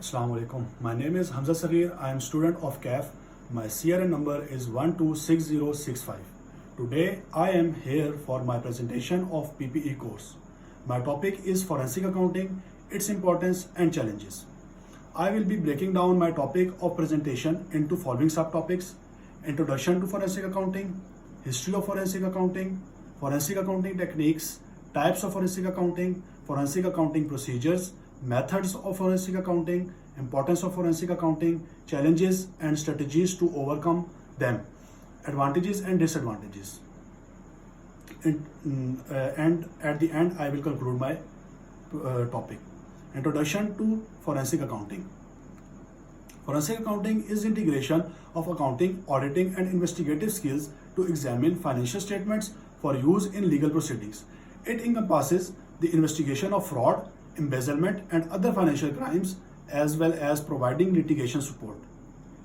Assalamu alaikum. My name is Hamza Saghir. I am student of CAF. My CRN number is 126065. Today I am here for my presentation of PPE course. My topic is forensic accounting, its importance and challenges. I will be breaking down my topic of presentation into following subtopics: introduction to forensic accounting, history of forensic accounting techniques, types of forensic accounting procedures, methods of forensic accounting, importance of forensic accounting, challenges and strategies to overcome them, advantages and disadvantages. And at the end, I will conclude my topic. Introduction to forensic accounting. Forensic accounting is integration of accounting, auditing and investigative skills to examine financial statements for use in legal proceedings. It encompasses the investigation of fraud, embezzlement and other financial crimes, as well as providing litigation support.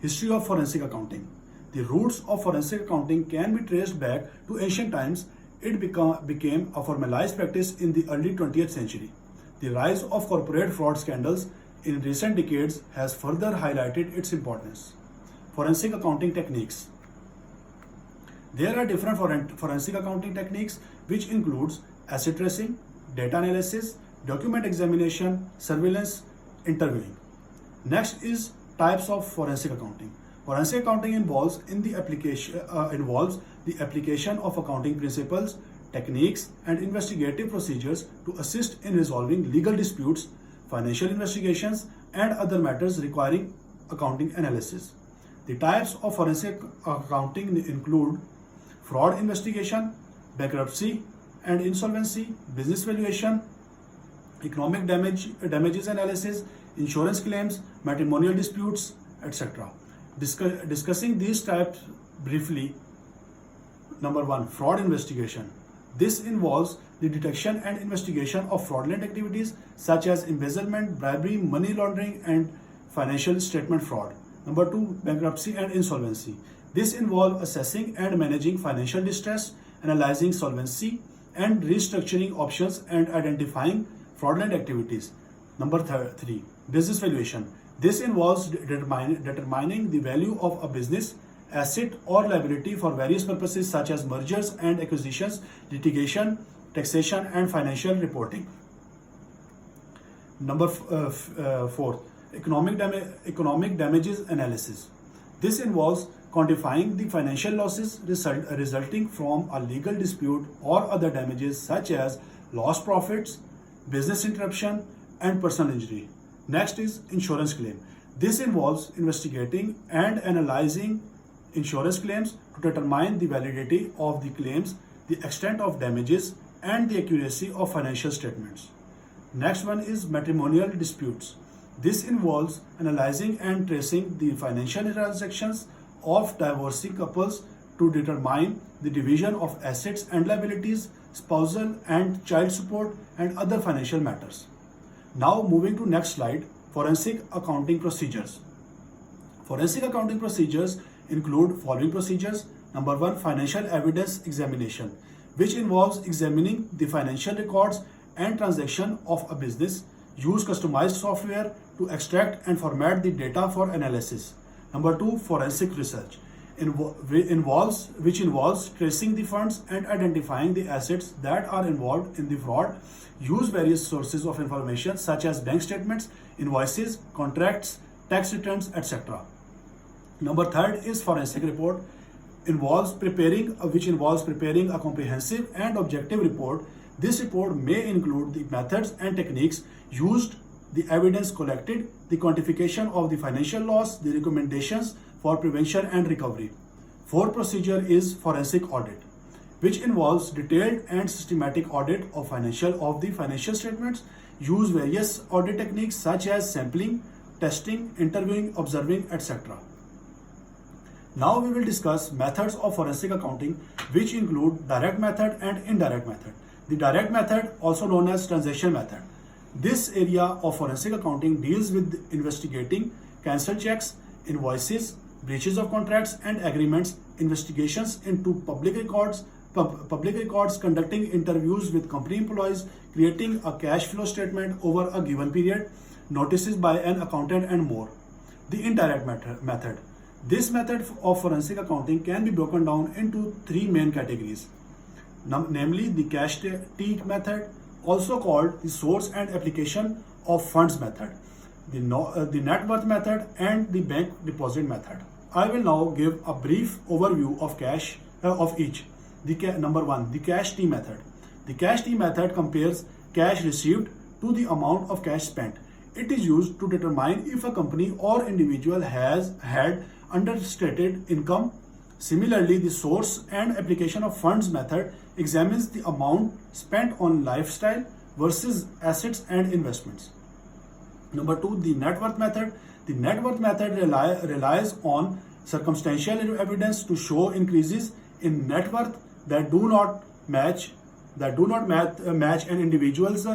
History of forensic accounting. The roots of forensic accounting can be traced back to ancient times. It became a formalized practice in the early 20th century. The rise of corporate fraud scandals in recent decades has further highlighted its importance. Forensic accounting techniques. There are different forensic accounting techniques, which includes asset tracing, data analysis, document examination, surveillance, interviewing. Next is types of forensic accounting. Forensic accounting involves the application of accounting principles, techniques, and investigative procedures to assist in resolving legal disputes, financial investigations, and other matters requiring accounting analysis. The types of forensic accounting include fraud investigation, bankruptcy and insolvency, business valuation, economic damages analysis, insurance claims, matrimonial disputes, etc. Discussing these types briefly. Number 1, fraud investigation. This involves the detection and investigation of fraudulent activities such as embezzlement, bribery, money laundering, and financial statement fraud. Number 2, bankruptcy and insolvency. This involves assessing and managing financial distress, analyzing solvency and restructuring options, and identifying fraudulent activities. Number 3, business valuation. This involves determining the value of a business asset or liability for various purposes such as mergers and acquisitions, litigation, taxation, and financial reporting. Number 4, economic damages analysis. This involves quantifying the financial losses resulting from a legal dispute or other damages such as lost profits, business interruption, and personal injury. Next is insurance claim. This involves investigating and analyzing insurance claims to determine the validity of the claims, the extent of damages, and the accuracy of financial statements. Next one is matrimonial disputes. This involves analyzing and tracing the financial transactions of divorcing couples to determine the division of assets and liabilities, spousal and child support, and other financial matters. Now moving to next slide, forensic accounting procedures. Forensic accounting procedures include following procedures. Number 1, financial evidence examination, which involves examining the financial records and transaction of a business. Use customized software to extract and format the data for analysis. Number 2, forensic research, which involves tracing the funds and identifying the assets that are involved in the fraud. Use various sources of information such as bank statements, invoices, contracts, tax returns, etc. Number 3 is forensic report, which involves preparing a comprehensive and objective report. This report may include the methods and techniques used, the evidence collected, the quantification of the financial loss, the recommendations for prevention and recovery. Fourth procedure is forensic audit, which involves detailed and systematic audit of the financial statements. Use various audit techniques such as sampling, testing, interviewing, observing, etc. Now we will discuss methods of forensic accounting, which include direct method and indirect method. The direct method, also known as transaction method. This area of forensic accounting deals with investigating cancelled checks, invoices, breaches of contracts and agreements, investigations into public records, conducting interviews with company employees, creating a cash flow statement over a given period. notices by an accountant, and more. The indirect method. This method of forensic accounting can be broken down into three main categories, namely the cash T method, also called the source and application of funds method, the net worth method, and the bank deposit method. I will now give a brief overview of each. Number one, the cash T method. The cash T method compares cash received to the amount of cash spent. It is used to determine if a company or individual has had understated income. Similarly, the source and application of funds method examines the amount spent on lifestyle versus assets and investments. Number two, the net worth method. The net worth method relies on circumstantial evidence to show increases in net worth that do not match an individual's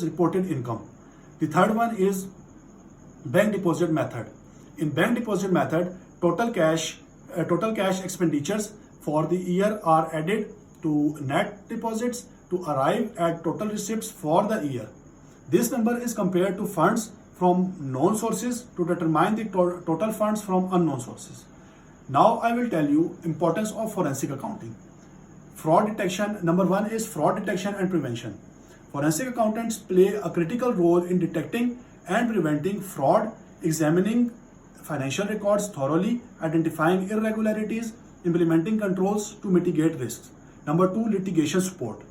reported income. The third one is bank deposit method. In bank deposit method, total cash expenditures for the year are added to net deposits to arrive at total receipts for the year. This number is compared to funds from known sources to determine the total funds from unknown sources. Now I will tell you importance of forensic accounting. Fraud detection. Number one is fraud detection and prevention. Forensic accountants play a critical role in detecting and preventing fraud, examining financial records thoroughly, identifying irregularities, implementing controls to mitigate risks. Number two, litigation support.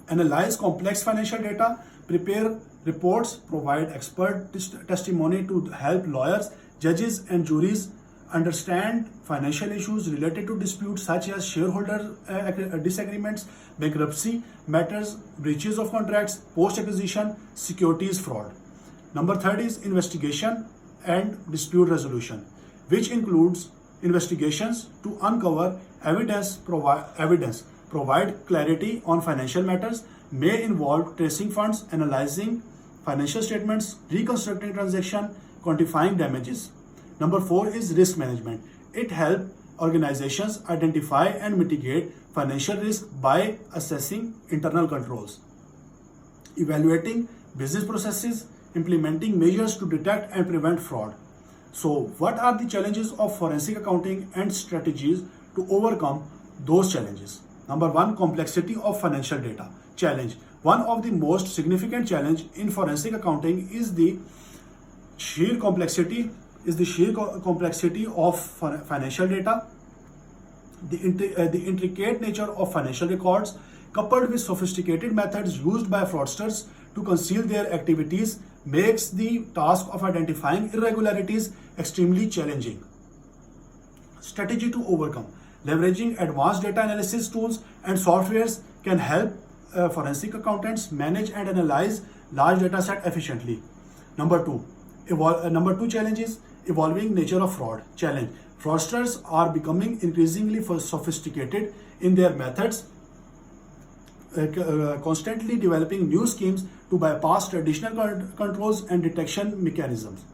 Analyze complex financial data, prepare reports, provide expert testimony to help lawyers, judges, and juries understand financial issues related to disputes such as shareholder disagreements, bankruptcy matters, breaches of contracts, post-acquisition, securities fraud. Number third is investigation and dispute resolution, which includes investigations to uncover evidence, provide clarity on financial matters, may involve tracing funds, analyzing financial statements, reconstructing transaction, quantifying damages. Number four is risk management. It helps organizations identify and mitigate financial risk by assessing internal controls, evaluating business processes, implementing measures to detect and prevent fraud. So, what are the challenges of forensic accounting and strategies to overcome those challenges? Number one, complexity of financial data. Challenge. One of the most significant challenge in forensic accounting is the sheer complexity of financial data. The intricate nature of financial records, coupled with sophisticated methods used by fraudsters to conceal their activities, makes the task of identifying irregularities extremely challenging. Strategy to overcome. Leveraging advanced data analysis tools and softwares can help forensic accountants manage and analyze large data set efficiently. Number two challenge is evolving nature of fraud. Challenge. Fraudsters are becoming increasingly sophisticated in their methods, constantly developing new schemes to bypass traditional controls and detection mechanisms.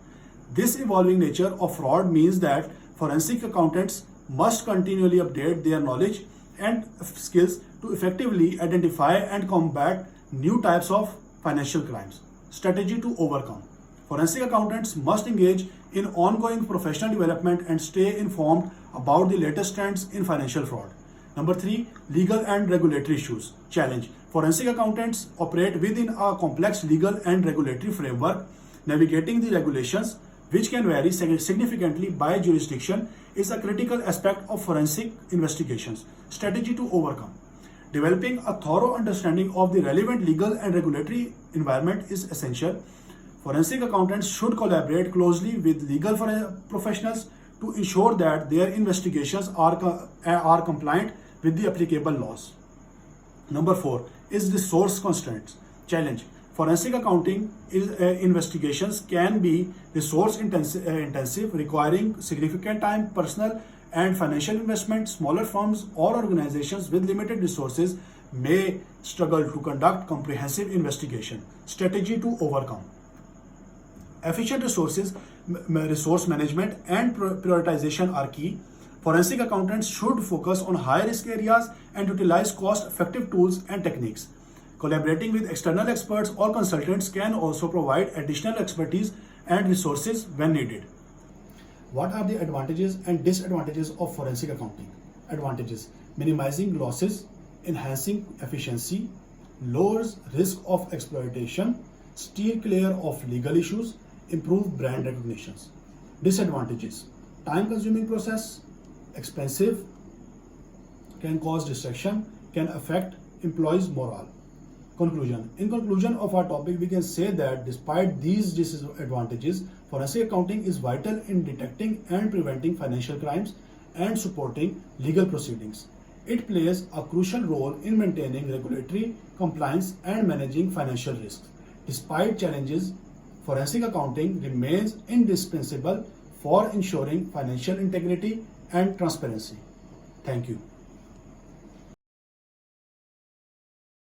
This evolving nature of fraud means that forensic accountants must continually update their knowledge and skills to effectively identify and combat new types of financial crimes. Strategy to overcome. Forensic accountants must engage in ongoing professional development and stay informed about the latest trends in financial fraud. Number three, legal and regulatory issues. Challenge. Forensic accountants operate within a complex legal and regulatory framework. Navigating the regulations, which can vary significantly by jurisdiction, is a critical aspect of forensic investigations. Strategy to overcome. Developing a thorough understanding of the relevant legal and regulatory environment is essential. Forensic accountants should collaborate closely with legal professionals to ensure that their investigations are compliant with the applicable laws. Number four is resource constraints. Challenge. Forensic accounting investigations can be resource intensive, requiring significant time, personal, and financial investment. Smaller firms or organizations with limited resources may struggle to conduct comprehensive investigation. Strategy to overcome. Efficient resource management and prioritization are key. Forensic accountants should focus on high-risk areas and utilize cost-effective tools and techniques. Collaborating with external experts or consultants can also provide additional expertise and resources when needed. What are the advantages and disadvantages of forensic accounting? Advantages: minimizing losses, enhancing efficiency, lowers risk of exploitation, steer clear of legal issues, improve brand recognitions. Disadvantages: time-consuming process, expensive, can cause distraction, can affect employees' morale. Conclusion. In conclusion of our topic, we can say that despite these disadvantages, forensic accounting is vital in detecting and preventing financial crimes and supporting legal proceedings. It plays a crucial role in maintaining regulatory compliance and managing financial risks. Despite challenges, forensic accounting remains indispensable for ensuring financial integrity and transparency. Thank you.